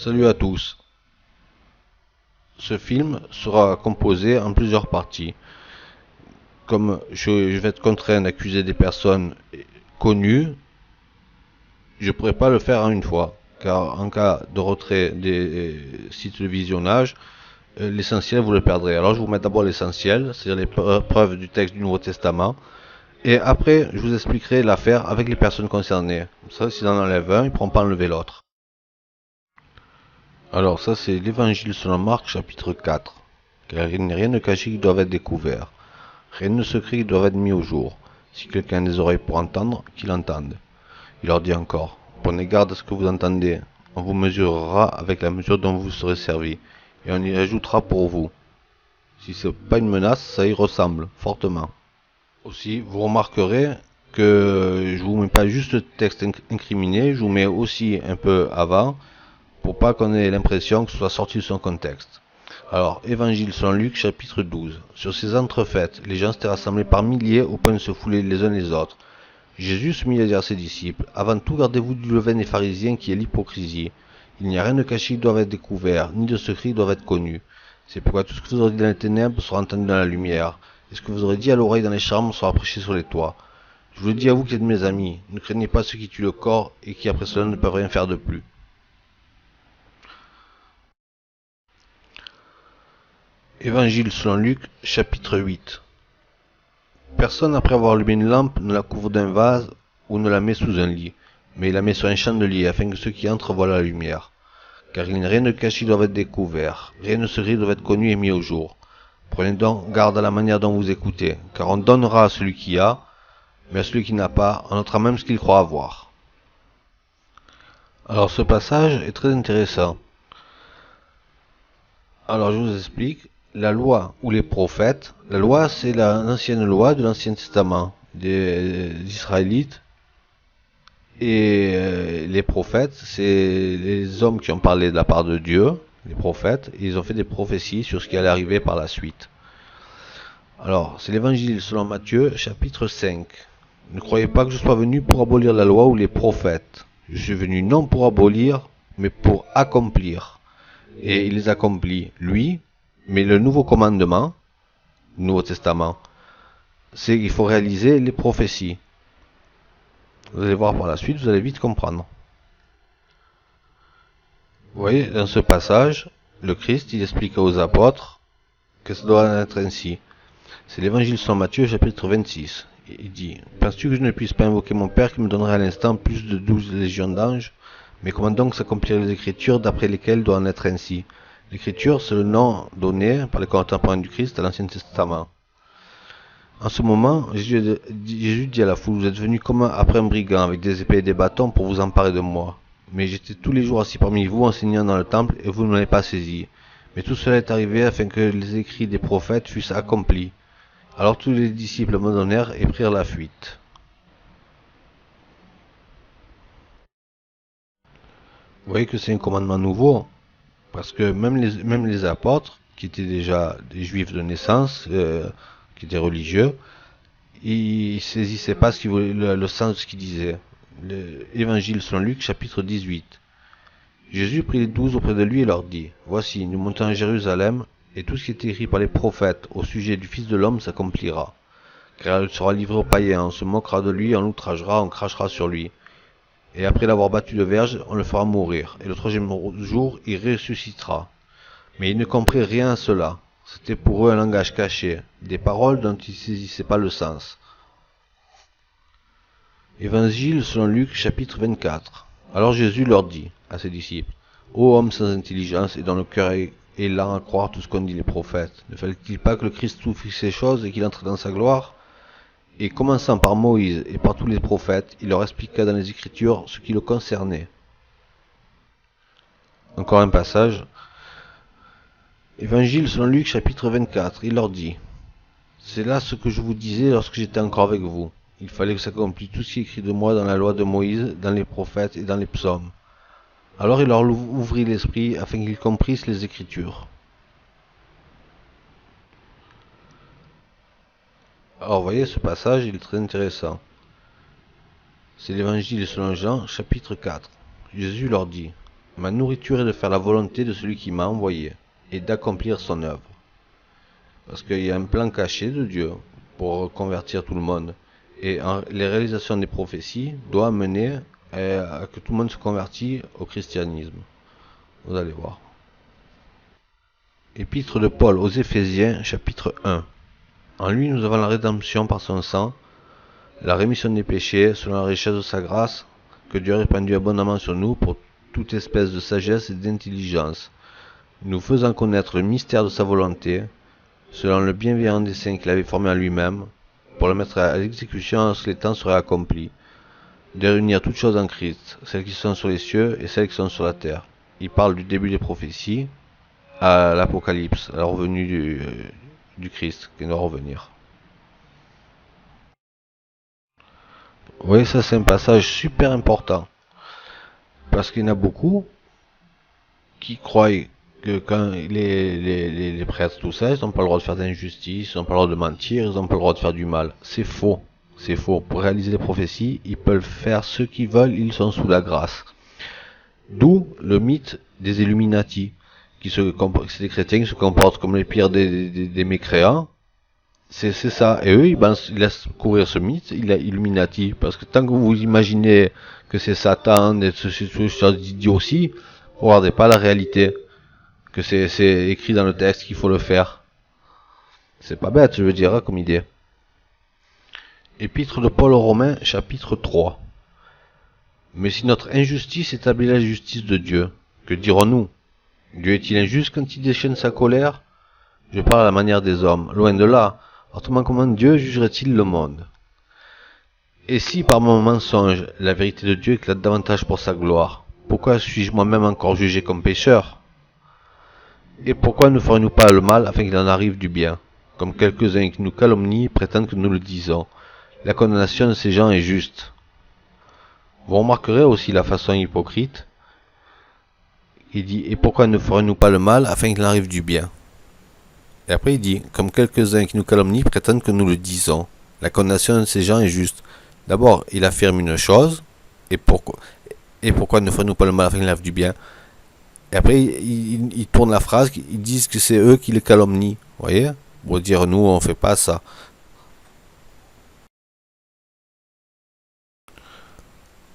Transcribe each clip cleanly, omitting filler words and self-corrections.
Salut à tous. Ce film sera composé en plusieurs parties. Comme je vais être contraint d'accuser des personnes connues, je ne pourrai pas le faire en une fois, car en cas de retrait des sites de visionnage, l'essentiel vous le perdrez. Alors je vous mets d'abord l'essentiel, c'est-à-dire les preuves du texte du Nouveau Testament, et après je vous expliquerai l'affaire avec les personnes concernées. Ça, s'ils en enlèvent un, ils ne pourront pas enlever l'autre. Alors ça c'est l'Évangile selon Marc chapitre 4. Car il n'est rien de caché qui doit être découvert, rien de secret qui doit être mis au jour. Si quelqu'un a des oreilles pour entendre, qu'il entende. Il leur dit encore, prenez garde à ce que vous entendez, on vous mesurera avec la mesure dont vous serez servi, et on y ajoutera pour vous. Si ce n'est pas une menace, ça y ressemble, fortement. Aussi, vous remarquerez que je vous mets pas juste le texte incriminé, je vous mets aussi un peu avant, pour pas qu'on ait l'impression que ce soit sorti de son contexte. Alors, Évangile selon Luc, chapitre 12. Sur ces entrefaites, les gens s'étaient rassemblés par milliers au point de se fouler les uns les autres. Jésus se mit à dire à ses disciples, avant tout gardez-vous du levain des pharisiens qui est l'hypocrisie. Il n'y a rien de caché qui doit être découvert, ni de secret qui doit être connu. C'est pourquoi tout ce que vous aurez dit dans les ténèbres sera entendu dans la lumière, et ce que vous aurez dit à l'oreille dans les chambres sera prêché sur les toits. Je vous le dis à vous qui êtes mes amis, ne craignez pas ceux qui tuent le corps et qui après cela ne peuvent rien faire de plus. Évangile selon Luc, chapitre 8. Personne après avoir allumé une lampe ne la couvre d'un vase ou ne la met sous un lit, mais il la met sur un chandelier afin que ceux qui entrent voient la lumière. Car il n'y a rien de caché qui doit être découvert, rien de secret doit être connu et mis au jour. Prenez donc garde à la manière dont vous écoutez, car on donnera à celui qui a, mais à celui qui n'a pas, on notera même ce qu'il croit avoir. Alors ce passage est très intéressant. Alors je vous explique. La loi ou les prophètes, la loi c'est l'ancienne loi de l'Ancien Testament des Israélites, et les prophètes c'est les hommes qui ont parlé de la part de Dieu, les prophètes, et ils ont fait des prophéties sur ce qui allait arriver par la suite. Alors c'est l'Évangile selon Matthieu chapitre 5. Ne croyez pas que je sois venu pour abolir la loi ou les prophètes. Je suis venu non pour abolir, mais pour accomplir. Et il les accomplit, lui. Mais le nouveau commandement, le Nouveau Testament, c'est qu'il faut réaliser les prophéties. Vous allez voir par la suite, vous allez vite comprendre. Vous voyez, dans ce passage, le Christ, il explique aux apôtres que ça doit être ainsi. C'est l'Évangile selon Matthieu, chapitre 26. Il dit, penses-tu que je ne puisse pas invoquer mon Père qui me donnerait à l'instant plus de 12 légions d'anges? Mais comment donc s'accompliraient les Écritures d'après lesquelles doit en être ainsi? L'Écriture, c'est le nom donné par les contemporains du Christ à l'Ancien Testament. En ce moment, Jésus dit à la foule, vous êtes venus comme après un brigand avec des épées et des bâtons pour vous emparer de moi. Mais j'étais tous les jours assis parmi vous enseignant dans le temple et vous ne m'avez pas saisi. Mais tout cela est arrivé afin que les écrits des prophètes fussent accomplis. Alors tous les disciples abandonnèrent et prirent la fuite. Vous voyez que c'est un commandement nouveau, parce que même les apôtres, qui étaient déjà des juifs de naissance, qui étaient religieux, ils saisissaient pas ce qu'ils voulaient, le sens de ce qu'ils disaient. L'évangile selon Luc, chapitre 18. Jésus prit les 12 auprès de lui et leur dit, voici, nous montons à Jérusalem, et tout ce qui est écrit par les prophètes au sujet du Fils de l'homme s'accomplira. Car il sera livré aux païens, on se moquera de lui, on l'outragera, on crachera sur lui. Et après l'avoir battu de verge, on le fera mourir, et le troisième jour, il ressuscitera. Mais ils ne comprirent rien à cela. C'était pour eux un langage caché, des paroles dont ils ne saisissaient pas le sens. Évangile selon Luc, chapitre 24. Alors Jésus leur dit à ses disciples, ô hommes sans intelligence et dont le cœur est lent à croire tout ce qu'ont dit les prophètes, ne fallait-il pas que le Christ souffre ces choses et qu'il entre dans sa gloire? Et commençant par Moïse et par tous les prophètes, il leur expliqua dans les Écritures ce qui le concernait. Encore un passage. Évangile selon Luc, chapitre 24. Il leur dit, c'est là ce que je vous disais lorsque j'étais encore avec vous. Il fallait que s'accomplisse tout ce qui est écrit de moi dans la loi de Moïse, dans les prophètes et dans les psaumes. Alors il leur ouvrit l'esprit afin qu'ils comprissent les Écritures. Alors vous voyez, ce passage, il est très intéressant. C'est l'Évangile selon Jean, chapitre 4. Jésus leur dit, Ma nourriture est de faire la volonté de celui qui m'a envoyé et d'accomplir son œuvre. Parce qu'il y a un plan caché de Dieu pour convertir tout le monde. Et les réalisations des prophéties doivent mener à que tout le monde se convertisse au christianisme. Vous allez voir. Épître de Paul aux Éphésiens, chapitre 1. En lui, nous avons la rédemption par son sang, la rémission des péchés, selon la richesse de sa grâce, que Dieu a répandue abondamment sur nous pour toute espèce de sagesse et d'intelligence, nous faisant connaître le mystère de sa volonté, selon le bienveillant dessein qu'il avait formé en lui-même, pour le mettre à l'exécution lorsque les temps seraient accomplis, de réunir toutes choses en Christ, celles qui sont sur les cieux et celles qui sont sur la terre. Il parle du début des prophéties à l'Apocalypse, à la revenue du Christ qui doit revenir. Vous voyez, ça c'est un passage super important. Parce qu'il y en a beaucoup qui croient que quand les prêtres, tout ça, ils n'ont pas le droit de faire d'injustice, ils n'ont pas le droit de mentir, ils n'ont pas le droit de faire du mal. C'est faux. C'est faux. Pour réaliser les prophéties, ils peuvent faire ce qu'ils veulent, ils sont sous la grâce. D'où le mythe des Illuminati, c'est des chrétiens qui se comportent comme les pires des mécréants. C'est ça. Et eux, ils laissent courir ce mythe, Illuminati. Parce que tant que vous imaginez que c'est Satan et ce genre d'idiotie, regardez pas la réalité. Que c'est écrit dans le texte qu'il faut le faire. C'est pas bête, je veux dire, hein, comme idée. Épître de Paul aux Romains, chapitre 3. Mais si notre injustice établit la justice de Dieu, que dirons-nous? Dieu est-il injuste quand il déchaîne sa colère? Je parle à la manière des hommes, loin de là. Autrement, comment Dieu jugerait-il le monde? Et si par mon mensonge, la vérité de Dieu éclate davantage pour sa gloire, pourquoi suis-je moi-même encore jugé comme pécheur? Et pourquoi ne ferions-nous pas le mal afin qu'il en arrive du bien? Comme quelques-uns qui nous calomnient prétendent que nous le disons. La condamnation de ces gens est juste. Vous remarquerez aussi la façon hypocrite. Il dit, et pourquoi ne ferions-nous pas le mal afin qu'il en arrive du bien? Et après il dit, comme quelques-uns qui nous calomnient prétendent que nous le disons. La condamnation de ces gens est juste. D'abord, il affirme une chose, et pourquoi ne ferions-nous pas le mal afin qu'il en arrive du bien? Et après, il tourne la phrase, ils disent que c'est eux qui les calomnient. Vous voyez? Pour dire, nous, on fait pas ça.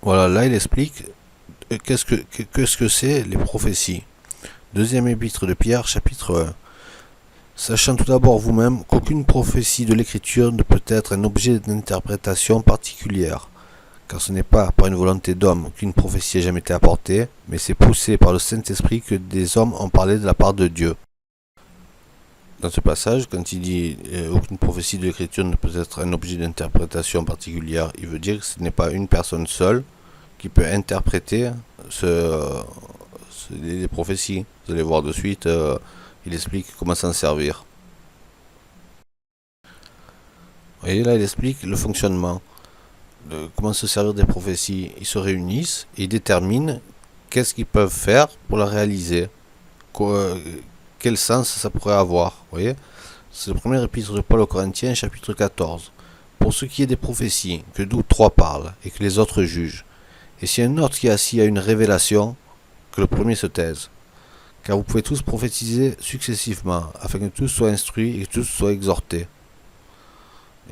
Voilà, là, il explique qu'est-ce que c'est les prophéties. Deuxième épître de Pierre, chapitre 1. Sachant tout d'abord vous-même qu'aucune prophétie de l'Écriture ne peut être un objet d'interprétation particulière, car ce n'est pas par une volonté d'homme qu'une prophétie a jamais été apportée, mais c'est poussé par le Saint-Esprit que des hommes ont parlé de la part de Dieu. Dans ce passage, quand il dit aucune prophétie de l'Écriture ne peut être un objet d'interprétation particulière, il veut dire que ce n'est pas une personne seule qui peut interpréter les prophéties. Vous allez voir de suite, il explique comment s'en servir. Et là, il explique le fonctionnement, comment se servir des prophéties. Ils se réunissent et ils déterminent qu'est-ce qu'ils peuvent faire pour la réaliser. Quel sens ça pourrait avoir. Vous voyez, c'est le premier épître de Paul aux Corinthiens, chapitre 14. Pour ce qui est des prophéties, que d'où trois parlent et que les autres jugent. Et si un autre qui est assis à une révélation, que le premier se taise. Car vous pouvez tous prophétiser successivement, afin que tous soient instruits et que tous soient exhortés.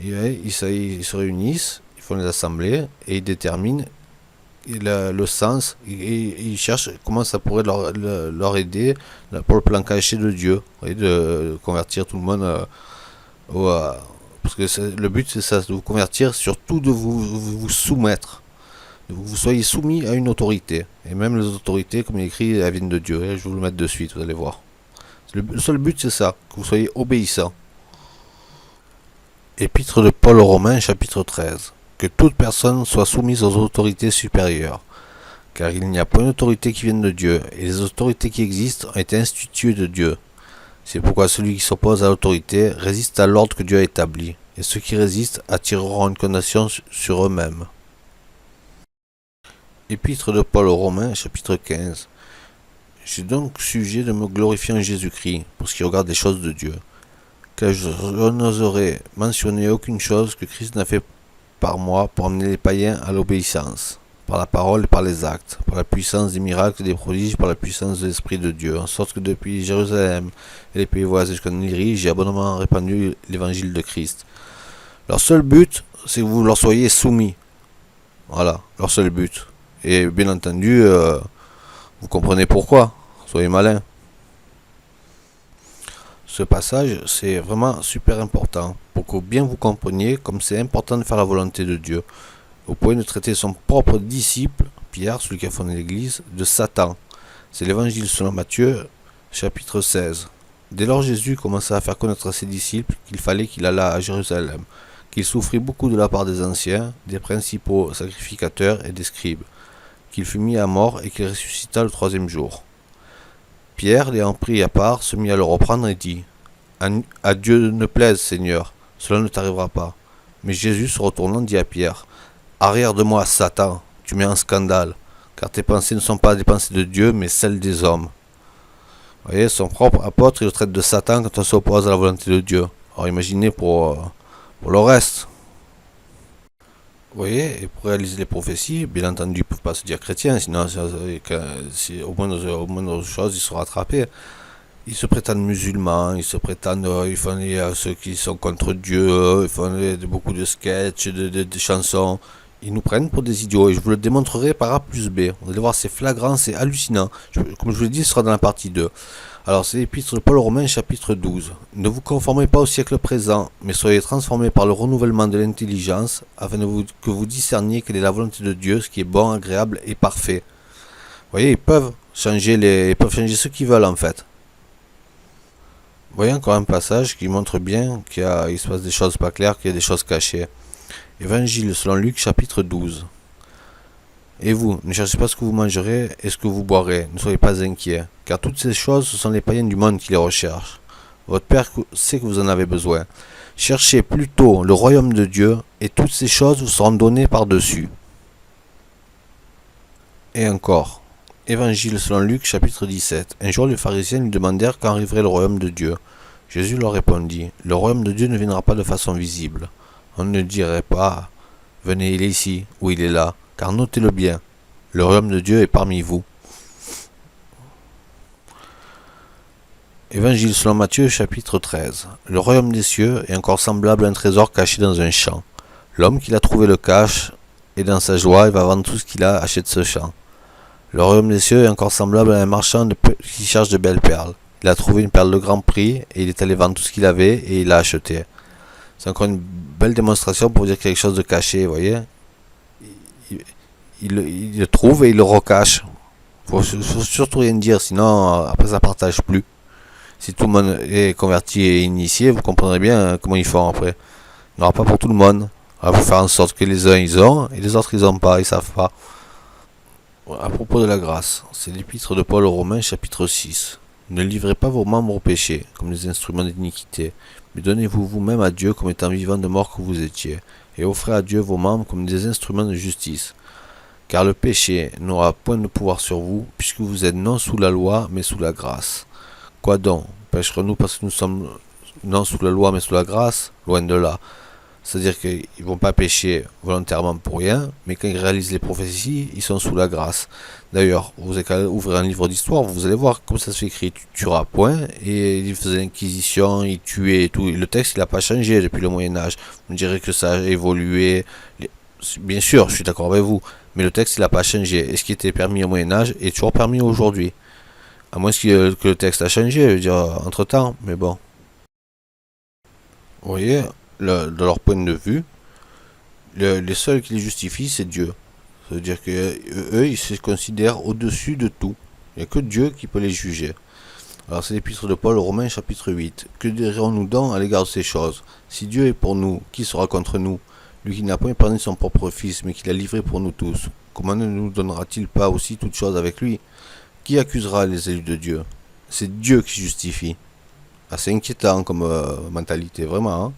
Et ils se réunissent, ils font les assemblées et ils déterminent le sens et ils cherchent comment ça pourrait leur aider pour le plan caché de Dieu, de convertir tout le monde parce que le but c'est ça, de vous convertir, surtout de vous soumettre, de que vous soyez soumis à une autorité, et même les autorités, comme il est écrit, elles viennent de Dieu. Je vais vous le mettre de suite, vous allez voir. Le seul but c'est ça, que vous soyez obéissants. Épître de Paul aux Romains, chapitre 13. Que toute personne soit soumise aux autorités supérieures, car il n'y a pas une autorité qui vienne de Dieu, et les autorités qui existent ont été instituées de Dieu. C'est pourquoi celui qui s'oppose à l'autorité résiste à l'ordre que Dieu a établi, et ceux qui résistent attireront une condamnation sur eux-mêmes. Épître de Paul aux Romains, chapitre 15. J'ai donc sujet de me glorifier en Jésus-Christ, pour ce qui regarde les choses de Dieu, car je n'oserais mentionner aucune chose que Christ n'a fait par moi pour amener les païens à l'obéissance. par la parole et par les actes, par la puissance des miracles et des prodiges, par la puissance de l'Esprit de Dieu, en sorte que depuis Jérusalem et les pays voisins jusqu'en Illyrie, j'ai abondamment répandu l'évangile de Christ. Leur seul but, c'est que vous leur soyez soumis. Voilà, leur seul but. Et bien entendu, vous comprenez pourquoi. Soyez malins. Ce passage, c'est vraiment super important pour que bien vous compreniez comme c'est important de faire la volonté de Dieu, au point de traiter son propre disciple, Pierre, celui qui a fondé l'Église, de Satan. C'est l'Évangile selon Matthieu, chapitre 16. Dès lors, Jésus commença à faire connaître à ses disciples qu'il fallait qu'il allât à Jérusalem, qu'il souffrit beaucoup de la part des anciens, des principaux sacrificateurs et des scribes, qu'il fut mis à mort et qu'il ressuscita le troisième jour. Pierre, l'ayant pris à part, se mit à le reprendre et dit : À Dieu ne plaise, Seigneur, cela ne t'arrivera pas. Mais Jésus, se retournant, dit à Pierre : Arrière de moi, Satan, tu mets en scandale, car tes pensées ne sont pas des pensées de Dieu, mais celles des hommes. Vous voyez, son propre apôtre, il le traite de Satan quand on s'oppose à la volonté de Dieu. Alors imaginez pour le reste. Vous voyez, et pour réaliser les prophéties, bien entendu, ils ne peuvent pas se dire chrétiens, sinon au moindre chose, ils seront rattrapés. Ils se prétendent musulmans, ils se prétendent, ils font ceux qui sont contre Dieu, ils font beaucoup de sketchs, de chansons. Ils nous prennent pour des idiots, et je vous le démontrerai par A plus B. Vous allez voir, c'est flagrant, c'est hallucinant. Comme je vous l'ai dit, ce sera dans la partie 2. Alors, c'est l'épître de Paul aux Romains, chapitre 12. Ne vous conformez pas au siècle présent, mais soyez transformés par le renouvellement de l'intelligence, afin que vous discerniez quelle est la volonté de Dieu, ce qui est bon, agréable et parfait. Vous voyez, ils peuvent changer ce qu'ils veulent, en fait. Vous voyez encore un passage qui montre bien qu'il se passe des choses pas claires, qu'il y a des choses cachées. Évangile selon Luc, chapitre 12. Et vous, ne cherchez pas ce que vous mangerez et ce que vous boirez, ne soyez pas inquiets, car toutes ces choses, ce sont les païens du monde qui les recherchent. Votre Père sait que vous en avez besoin. Cherchez plutôt le royaume de Dieu, et toutes ces choses vous seront données par-dessus. Et encore, Évangile selon Luc, chapitre 17. Un jour, les pharisiens lui demandèrent quand arriverait le royaume de Dieu. Jésus leur répondit : Le royaume de Dieu ne viendra pas de façon visible. On ne dirait pas : Venez, il est ici, ou il est là. Car notez-le bien, le royaume de Dieu est parmi vous. Évangile selon Matthieu, chapitre 13. Le royaume des cieux est encore semblable à un trésor caché dans un champ. L'homme qui l'a trouvé le cache, et dans sa joie, il va vendre tout ce qu'il a, achète ce champ. Le royaume des cieux est encore semblable à un marchand qui cherche de belles perles. Il a trouvé une perle de grand prix, et il est allé vendre tout ce qu'il avait, et il l'a acheté. C'est encore une belle démonstration pour dire quelque chose de caché, vous voyez. Il le trouve et il le recache. Faut surtout rien dire, sinon après ça partage plus. Si tout le monde est converti et initié, vous comprendrez bien comment ils font après. Il n'y aura pas pour tout le monde. Il faut faire en sorte que les uns ils ont et les autres ils ont pas, ils savent pas. À propos de la grâce, c'est l'épître de Paul aux Romains, chapitre 6. Ne livrez pas vos membres au péché, comme des instruments d'iniquité, mais donnez-vous vous-même à Dieu comme étant vivant de mort que vous étiez, et offrez à Dieu vos membres comme des instruments de justice. Car le péché n'aura point de pouvoir sur vous, puisque vous êtes non sous la loi, mais sous la grâce. Quoi donc ? Pécherons-nous parce que nous sommes non sous la loi, mais sous la grâce ? Loin de là. C'est-à-dire qu'ils ne vont pas pécher volontairement pour rien, mais quand ils réalisent les prophéties, ils sont sous la grâce. D'ailleurs, vous avez qu'à ouvrir un livre d'histoire, vous allez voir comment ça se fait écrit. Tu tueras point, et ils faisaient l'inquisition, ils tuaient et tout. Et le texte, il n'a pas changé depuis le Moyen-Âge. Vous me direz que ça a évolué. Bien sûr, je suis d'accord avec vous, mais le texte, il n'a pas changé. Et ce qui était permis au Moyen-Âge est toujours permis aujourd'hui. À moins que le texte a changé, je veux dire, entre-temps, mais bon. Vous voyez, de leur point de vue, les seuls qui les justifient, c'est Dieu. C'est-à-dire qu'eux, ils se considèrent au-dessus de tout. Il n'y a que Dieu qui peut les juger. Alors c'est l'épître de Paul aux Romains, chapitre 8. Que dirons-nous donc à l'égard de ces choses ? Si Dieu est pour nous, qui sera contre nous ? Lui qui n'a point épargné son propre Fils, mais qui l'a livré pour nous tous, comment ne nous donnera-t-il pas aussi toutes choses avec lui ? Qui accusera les élus de Dieu ? C'est Dieu qui justifie. Assez inquiétant comme mentalité, vraiment. Hein.